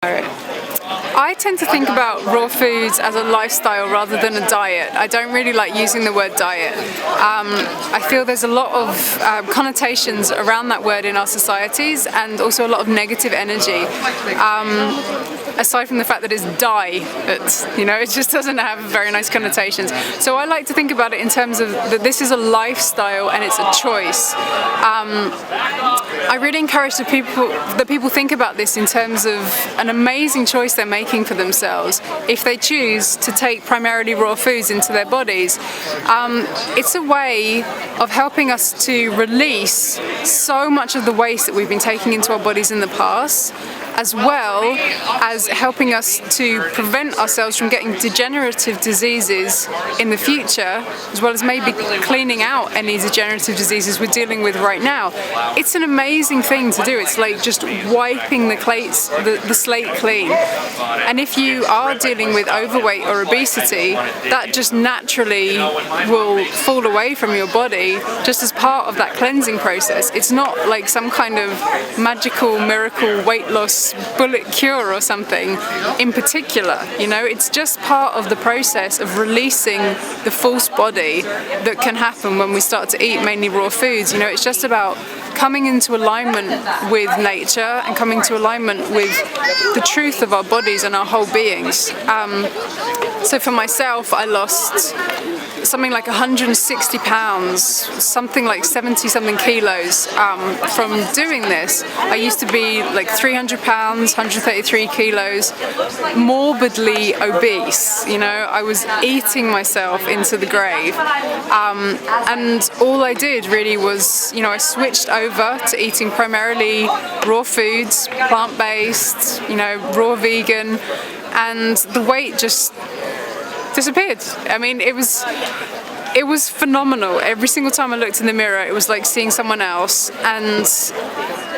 I tend to think about raw foods as a lifestyle rather than a diet. I don't really like using the word diet. I feel there's a lot of connotations around that word in our societies, and also a lot of negative energy. Aside from the fact that it's diet, it just doesn't have very nice connotations. So I like to think about it in terms of that this is a lifestyle and it's a choice. I really encourage that people think about this in terms of an amazing choice they're making for themselves if they choose to take primarily raw foods into their bodies. It's a way of helping us to release so much of the waste that we've been taking into our bodies in the past, as well as helping us to prevent ourselves from getting degenerative diseases in the future, as well as maybe cleaning out any degenerative diseases we're dealing with right now. It's an amazing thing to do. It's like just wiping the slate clean. And if you are dealing with overweight or obesity, that just naturally will fall away from your body just as part of that cleansing process. It's not like some kind of magical miracle weight loss bullet cure or something in particular. It's just part of the process of releasing the false body that can happen when we start to eat mainly raw foods. It's just about coming into alignment with nature and coming to alignment with the truth of our bodies and our whole beings. So for myself, I lost something like 160 pounds, something like 70 something kilos from doing this. I used to be like 300 pounds, 133 kilos, morbidly obese. I was eating myself into the grave. And all I did really was, I switched over to eating primarily raw foods, plant-based, raw vegan, and the weight just disappeared. I mean, it was phenomenal. Every single time I looked in the mirror, it was like seeing someone else, and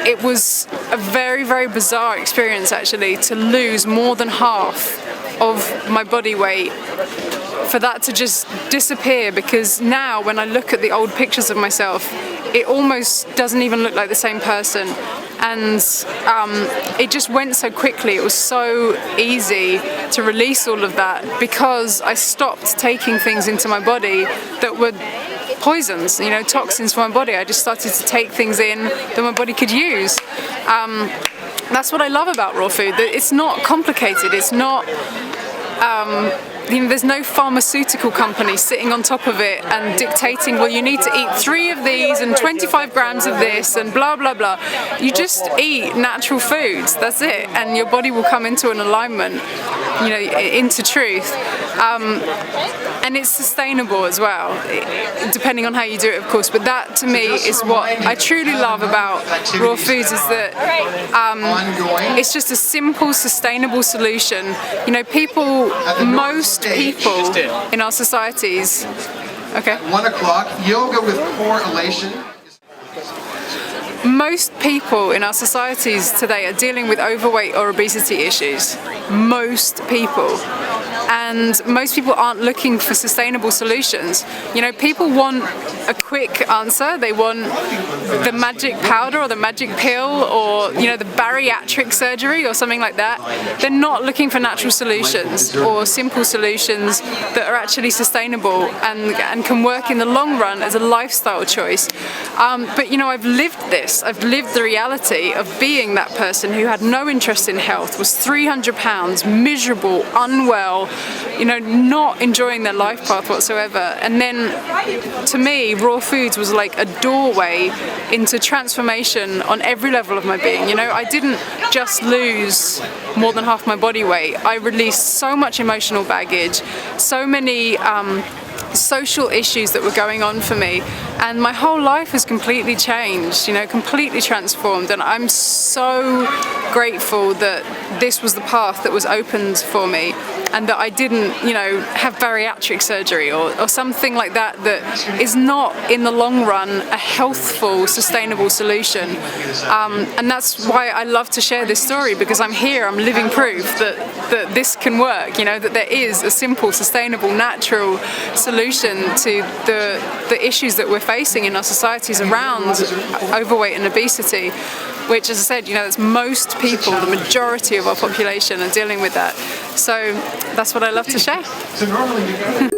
it was a very, very bizarre experience actually to lose more than half of my body weight, for that to just disappear, because now when I look at the old pictures of myself, it almost doesn't even look like the same person. And it just went so quickly. It was so easy to release all of that because I stopped taking things into my body that were poisons, toxins for my body. I just started to take things in that my body could use. That's what I love about raw food. That it's not complicated. It's not. There's no pharmaceutical company sitting on top of it and dictating, well, you need to eat 3 of these and 25 grams of this and blah, blah, blah. You just eat natural foods, that's it, and your body will come into an alignment, into truth. And it's sustainable as well, depending on how you do it, of course. But that, to me, is what I truly love about raw foods, is that it's just a simple, sustainable solution. Most people in our societies. Okay. 1 o'clock, yoga with core elation. Most people in our societies today are dealing with overweight or obesity issues. Most people. And most people aren't looking for sustainable solutions. People want a quick answer. They want the magic powder or the magic pill or, the bariatric surgery or something like that. They're not looking for natural solutions or simple solutions that are actually sustainable and can work in the long run as a lifestyle choice. But, I've lived this. I've lived the reality of being that person who had no interest in health, was 300 pounds, miserable, unwell, not enjoying their life path whatsoever. And then, to me, raw foods was like a doorway into transformation on every level of my being. I didn't just lose more than half my body weight. I released so much emotional baggage, so many social issues that were going on for me, and my whole life has completely changed, completely transformed. And I'm so grateful that this was the path that was opened for me, and that I didn't, have bariatric surgery or something like that is not in the long run a healthful, sustainable solution. And that's why I love to share this story, because I'm living proof that this can work, that there is a simple, sustainable, natural solution to the issues that we're facing in our societies around overweight and obesity, which, as I said, that's most people, the majority of our population are dealing with that. So that's what I love to share. So normally you go